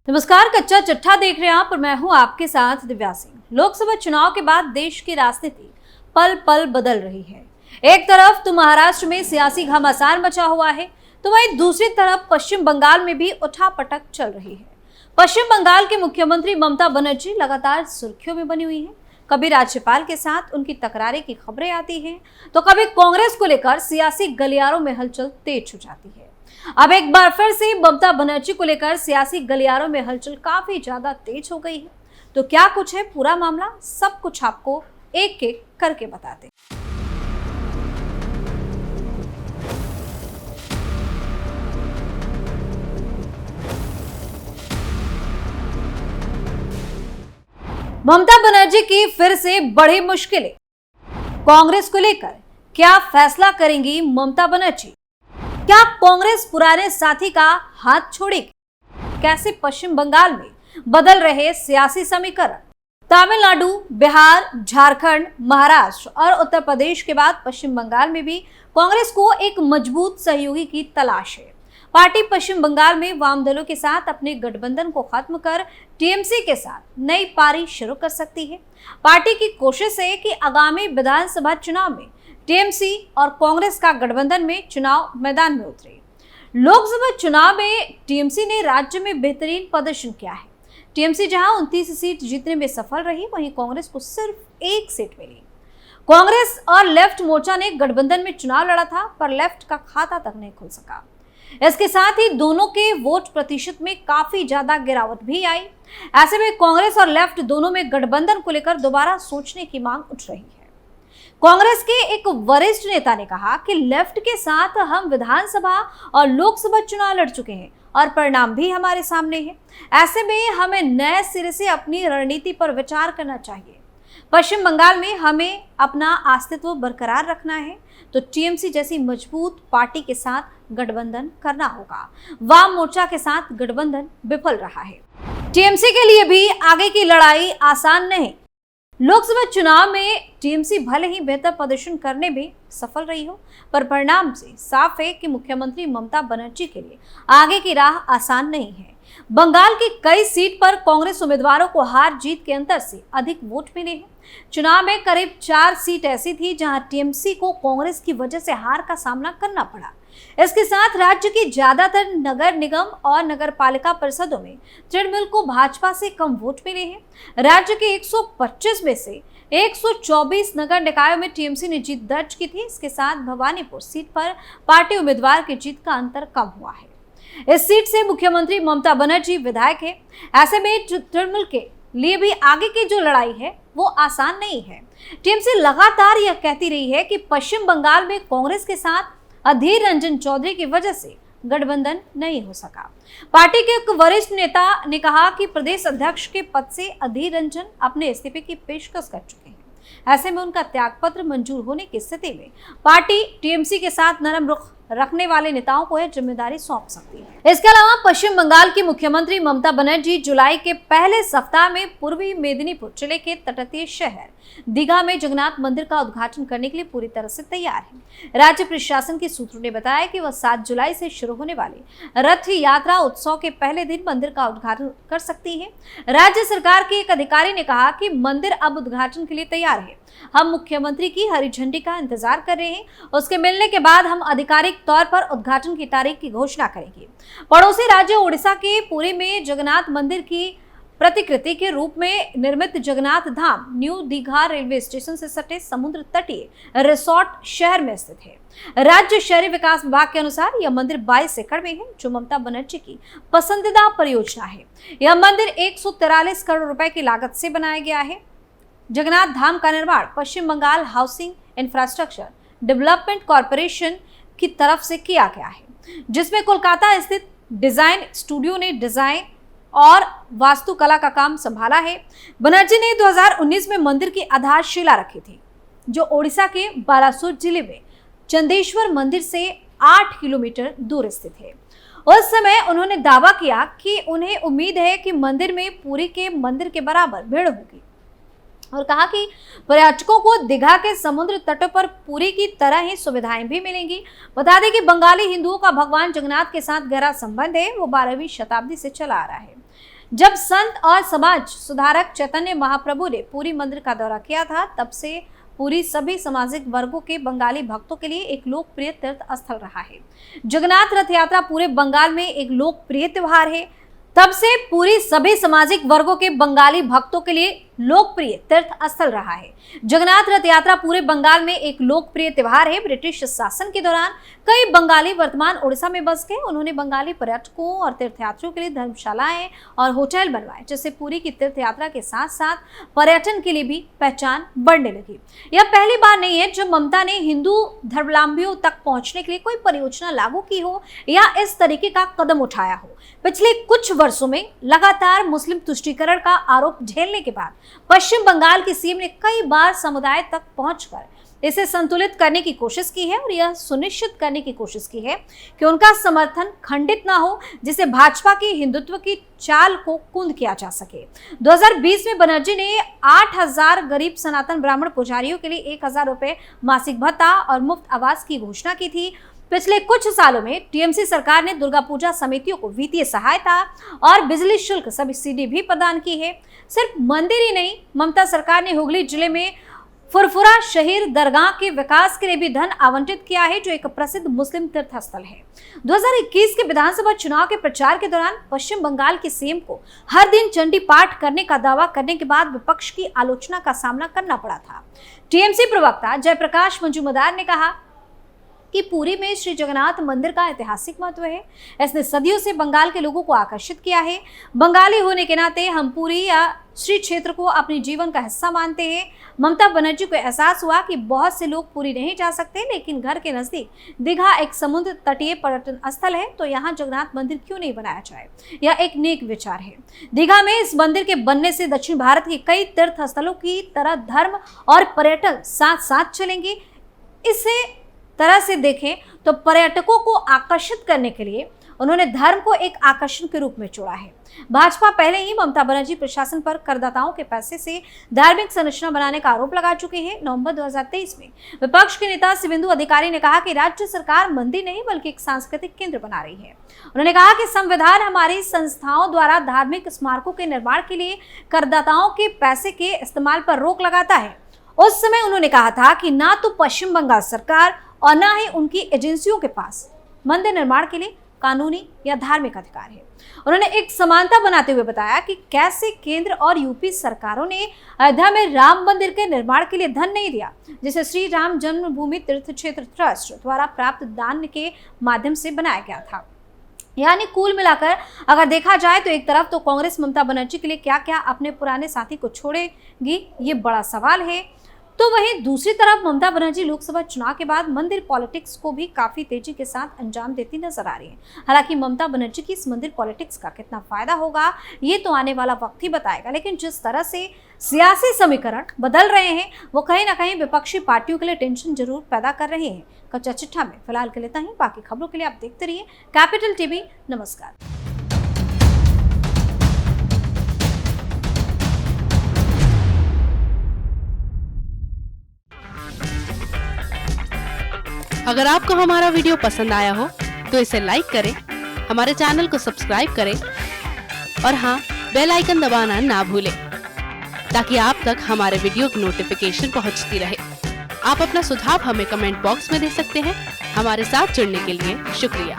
नमस्कार, कच्चा चिट्ठा देख रहे हैं आप और मैं हूं आपके साथ दिव्या सिंह। लोकसभा चुनाव के बाद देश की राजनीति पल पल बदल रही है। एक तरफ तो महाराष्ट्र में सियासी घमासान मचा हुआ है, तो वहीं दूसरी तरफ पश्चिम बंगाल में भी उठापटक चल रही है। पश्चिम बंगाल के मुख्यमंत्री ममता बनर्जी लगातार सुर्खियों में बनी हुई है। कभी राज्यपाल के साथ उनकी तकरारें की खबरें आती हैं, तो कभी कांग्रेस को लेकर सियासी गलियारों में हलचल तेज हो जाती है। अब एक बार फिर से ममता बनर्जी को लेकर सियासी गलियारों में हलचल काफी ज्यादा तेज हो गई है। तो क्या कुछ है पूरा मामला, सब कुछ आपको एक एक करके बताते हैं। ममता बनर्जी की फिर से बड़ी मुश्किलें। कांग्रेस को लेकर क्या फैसला करेंगी ममता बनर्जी? क्या कांग्रेस पुराने साथी का हाथ छोड़ेगी? कैसे पश्चिम बंगाल में बदल रहे सियासी समीकरण? तमिलनाडु, बिहार, झारखंड, महाराष्ट्र और उत्तर प्रदेश के बाद पश्चिम बंगाल में भी कांग्रेस को एक मजबूत सहयोगी की तलाश है। पार्टी पश्चिम बंगाल में वाम दलों के साथ अपने गठबंधन को खत्म कर टीएमसी के साथ नई पारी शुरू कर सकती है। पार्टी की कोशिश है कि आगामी विधानसभा चुनाव में टीएमसी और कांग्रेस का गठबंधन में चुनाव मैदान में उतरे। लोकसभा चुनाव में टीएमसी ने राज्य में बेहतरीन प्रदर्शन किया है। टीएमसी जहां 29 सीट जीतने में सफल रही, वहीं कांग्रेस को सिर्फ एक सीट मिली। कांग्रेस और लेफ्ट मोर्चा ने गठबंधन में चुनाव लड़ा था, पर लेफ्ट का खाता तक नहीं खुल सका। इसके साथ ही दोनों के वोट प्रतिशत में काफी ज्यादा गिरावट भी आई। ऐसे में कांग्रेस और लेफ्ट दोनों में गठबंधन को लेकर दोबारा सोचने की मांग उठ रही है। कांग्रेस के एक वरिष्ठ नेता ने कहा कि लेफ्ट के साथ हम विधानसभा और लोकसभा चुनाव लड़ चुके हैं और परिणाम भी हमारे सामने है। ऐसे में हमें नए सिरे से अपनी रणनीति पर विचार करना चाहिए। पश्चिम बंगाल में हमें अपना अस्तित्व बरकरार रखना है, तो टीएमसी जैसी मजबूत पार्टी के साथ गठबंधन करना होगा। वाम मोर्चा के साथ गठबंधन विफल रहा है। टीएमसी के लिए भी आगे की लड़ाई आसान नहीं। लोकसभा चुनाव में टीएमसी भले ही बेहतर प्रदर्शन करने में सफल रही हो, पर परिणाम से साफ है कि मुख्यमंत्री ममता बनर्जी के लिए आगे की राह आसान नहीं है। बंगाल की कई सीट पर कांग्रेस उम्मीदवारों को हार जीत के अंतर से अधिक वोट मिले हैं। चुनाव में करीब 4 सीट ऐसी थी जहां टीएमसी को कांग्रेस की वजह से हार का सामना करना पड़ा। इसके साथ राज्य की ज्यादातर नगर निगम और नगर पालिका परिषदों में तृणमूल को भाजपा से कम वोट मिले हैं। राज्य के 125 में से 124 नगर निकायों में टीएमसी ने जीत दर्ज की थी। इसके साथ भवानीपुर सीट पर पार्टी उम्मीदवार की जीत का अंतर कम हुआ है। इस सीट से मुख्यमंत्री ममता बनर्जी विधायक है। ऐसे में तृणमूल के लिए भी आगे की जो लड़ाई है वो आसान नहीं है। टीएमसी लगातार यह कहती रही है कि पश्चिम बंगाल में कांग्रेस के साथ अधीर रंजन चौधरी की वजह से गठबंधन नहीं हो सका। पार्टी के एक वरिष्ठ नेता ने कहा कि प्रदेश अध्यक्ष के पद से अधीर रंजन अपने इस्तीफे की पेशकश कर चुके हैं। ऐसे में उनका त्यागपत्र मंजूर होने की स्थिति में पार्टी टीएमसी के साथ नरम रुख रखने वाले नेताओं को यह जिम्मेदारी सौंप सकती है। इसके अलावा पश्चिम बंगाल की मुख्यमंत्री ममता बनर्जी जुलाई के पहले सप्ताह में पूर्वी मेदिनीपुर जिले के तटीय शहर दीघा में जगन्नाथ मंदिर का उद्घाटन करने के लिए पूरी तरह से तैयार है। राज्य प्रशासन के सूत्रों ने बताया कि वह 7 जुलाई से शुरू होने वाले रथ यात्रा उत्सव के पहले दिन मंदिर का उद्घाटन कर सकती है। राज्य सरकार के एक अधिकारी ने कहा कि मंदिर अब उद्घाटन के लिए तैयार है। हम मुख्यमंत्री की हरी झंडी का इंतजार कर रहे हैं। उसके मिलने के बाद हम आधिकारिक तौर पर उद्घाटन की तारीख की घोषणा करेंगे। पड़ोसी राज्य ओडिशा के पुरी में जगन्नाथ मंदिर की प्रतिकृति के रूप में निर्मित जगन्नाथ धाम न्यू दीघा रेलवे स्टेशन से सटे समुद्र तटीय रिसोर्ट शहर में स्थित है। राज्य शहरी विकास विभाग के अनुसार यह मंदिर 22 एकड़ में है, जो ममता बनर्जी की पसंदीदा परियोजना है। यह मंदिर 143 करोड़ रुपए की लागत से बनाया गया है। जगन्नाथ धाम का निर्माण Paschim Bengal housing infrastructure development corporation की तरफ से किया गया है, जिसमें कोलकाता स्थित डिजाइन स्टूडियो ने डिजाइन और वास्तुकला का काम संभाला है। बनर्जी ने 2019 में मंदिर की आधारशिला रखी थी, जो ओडिशा के बालासोर जिले में चंदेश्वर मंदिर से 8 किलोमीटर दूर स्थित है। उस समय उन्होंने दावा किया कि उन्हें उम्मीद है कि मंदिर में पुरी के मंदिर के बराबर भीड़ होगी और कहा कि पर्यटकों को दीघा के समुद्र तटों पर पुरी की तरह ही सुविधाएं भी मिलेंगी। बता दें कि बंगाली हिंदुओं का भगवान जगन्नाथ के साथ गहरा संबंध है। वो 12वीं शताब्दी से चला आ रहा है। जब संत और समाज सुधारक चैतन्य महाप्रभु ने पुरी मंदिर का दौरा किया था, तब से पुरी सभी सामाजिक वर्गों के बंगाली भक्तों के लिए एक लोकप्रिय तीर्थ स्थल रहा है। जगन्नाथ रथ यात्रा पूरे बंगाल में एक लोकप्रिय त्योहार है। तब से पुरी सभी सामाजिक वर्गों के बंगाली भक्तों के लिए लोकप्रिय तीर्थ स्थल रहा है। जगन्नाथ रथ यात्रा पूरे बंगाल में एक लोकप्रिय त्योहार है। ब्रिटिश शासन के दौरान कई बंगाली वर्तमान उड़ीसा में बस गए। उन्होंने बंगाली पर्यटकों और तीर्थयात्रियों के लिए धर्मशालाएं और होटल बनवाए, जिससे पुरी की तीर्थ यात्रा के साथ साथ पर्यटन के लिए भी पहचान बढ़ने लगी। यह पहली बार नहीं है जब ममता ने हिंदू धर्मावलंबियों तक पहुंचने के लिए कोई परियोजना लागू की हो या इस तरीके का कदम उठाया हो। पिछले कुछ वर्षों में लगातार मुस्लिम तुष्टीकरण का आरोप झेलने के बाद पश्चिम बंगाल की सीएम ने कई बार समुदाय तक पहुंचकर इसे संतुलित करने की कोशिश की है और यह सुनिश्चित करने की कोशिश की है कि उनका समर्थन खंडित ना हो, जिससे भाजपा की हिंदुत्व की चाल को कुंद किया जा सके। 2020 में बनर्जी ने 8000 गरीब सनातन ब्राह्मण पुजारियों के लिए 1000 रुपए मासिक भत्ता और मुफ्त आवास की घोषणा की थी। पिछले कुछ सालों में टीएमसी सरकार ने दुर्गा पूजा समितियों को वित्तीय सहायता और बिजली शुल्क सब्सिडी भी प्रदान की है। सिर्फ मंदिर ही नहीं, ममता सरकार ने हुगली जिले में फुरफुरा शहीद दरगाह के विकास के लिए भी धन आवंटित किया है, जो एक प्रसिद्ध मुस्लिम तीर्थ स्थल है। 2021 के विधानसभा चुनाव के प्रचार के दौरान पश्चिम बंगाल के सीएम को हर दिन चंडी पाठ करने का दावा करने के बाद विपक्ष की आलोचना का सामना करना पड़ा था। टीएमसी प्रवक्ता जयप्रकाश मंजुमदार ने कहा कि पुरी में श्री जगन्नाथ मंदिर का ऐतिहासिक महत्व है। इसने सदियों से बंगाल के लोगों को आकर्षित किया है। बंगाली होने के नाते हम पुरी या श्री क्षेत्र को अपने जीवन का हिस्सा मानते हैं। ममता बनर्जी को एहसास हुआ कि बहुत से लोग पुरी नहीं जा सकते, लेकिन घर के नजदीक दीघा एक समुद्र तटीय पर्यटन स्थल है, तो यहाँ जगन्नाथ मंदिर क्यों नहीं बनाया जाए। यह एक नेक विचार है। दीघा में इस मंदिर के बनने से दक्षिण भारत के कई तीर्थ स्थलों की तरह धर्म और पर्यटन साथ साथ चलेंगे। इसे तरह से देखें तो पर्यटकों को आकर्षित करने के लिए उन्होंने धर्म को एक आकर्षण के रूप में जोड़ा है। भाजपा पहले ही ममता बनर्जी प्रशासन पर करदाताओं के पैसे से धार्मिक संरचना बनाने का आरोप लगा चुके हैं। नवंबर 2023 में विपक्ष के नेता शिवेंदु अधिकारी ने कहा कि राज्य सरकार मंदिर नहीं बल्कि एक सांस्कृतिक केंद्र बना रही है। उन्होंने कहा कि संविधान हमारी संस्थाओं द्वारा धार्मिक स्मारकों के निर्माण के लिए करदाताओं के पैसे के इस्तेमाल पर रोक लगाता है। उस समय उन्होंने कहा था कि ना तो पश्चिम बंगाल सरकार और न ही उनकी एजेंसियों के पास मंदिर निर्माण के लिए कानूनी या धार्मिक अधिकार है। उन्होंने एक समानता बनाते हुए बताया कि कैसे केंद्र और यूपी सरकारों ने अयोध्या में राम मंदिर के निर्माण के लिए धन नहीं दिया, जिसे श्री राम जन्मभूमि तीर्थ क्षेत्र ट्रस्ट द्वारा प्राप्त दान के माध्यम से बनाया गया था। यानी कुल मिलाकर अगर देखा जाए तो एक तरफ तो कांग्रेस ममता बनर्जी के लिए क्या क्या अपने पुराने साथी को छोड़ेगी, ये बड़ा सवाल है, तो वहीं दूसरी तरफ ममता बनर्जी लोकसभा चुनाव के बाद मंदिर पॉलिटिक्स को भी काफी तेजी के साथ अंजाम देती नजर आ रही है। हालांकि ममता बनर्जी की इस मंदिर पॉलिटिक्स का कितना फायदा होगा ये तो आने वाला वक्त ही बताएगा, लेकिन जिस तरह से सियासी समीकरण बदल रहे हैं वो कहीं ना कहीं विपक्षी पार्टियों के लिए टेंशन जरूर पैदा कर रहे हैं। कच्चा चिट्ठा में फिलहाल के लिए इतना ही। बाकी खबरों के लिए आप देखते रहिए कैपिटल टीवी। नमस्कार। अगर आपको हमारा वीडियो पसंद आया हो तो इसे लाइक करें, हमारे चैनल को सब्सक्राइब करें और हाँ, बेल आइकन दबाना ना भूलें ताकि आप तक हमारे वीडियो की नोटिफिकेशन पहुंचती रहे। आप अपना सुझाव हमें कमेंट बॉक्स में दे सकते हैं। हमारे साथ जुड़ने के लिए शुक्रिया।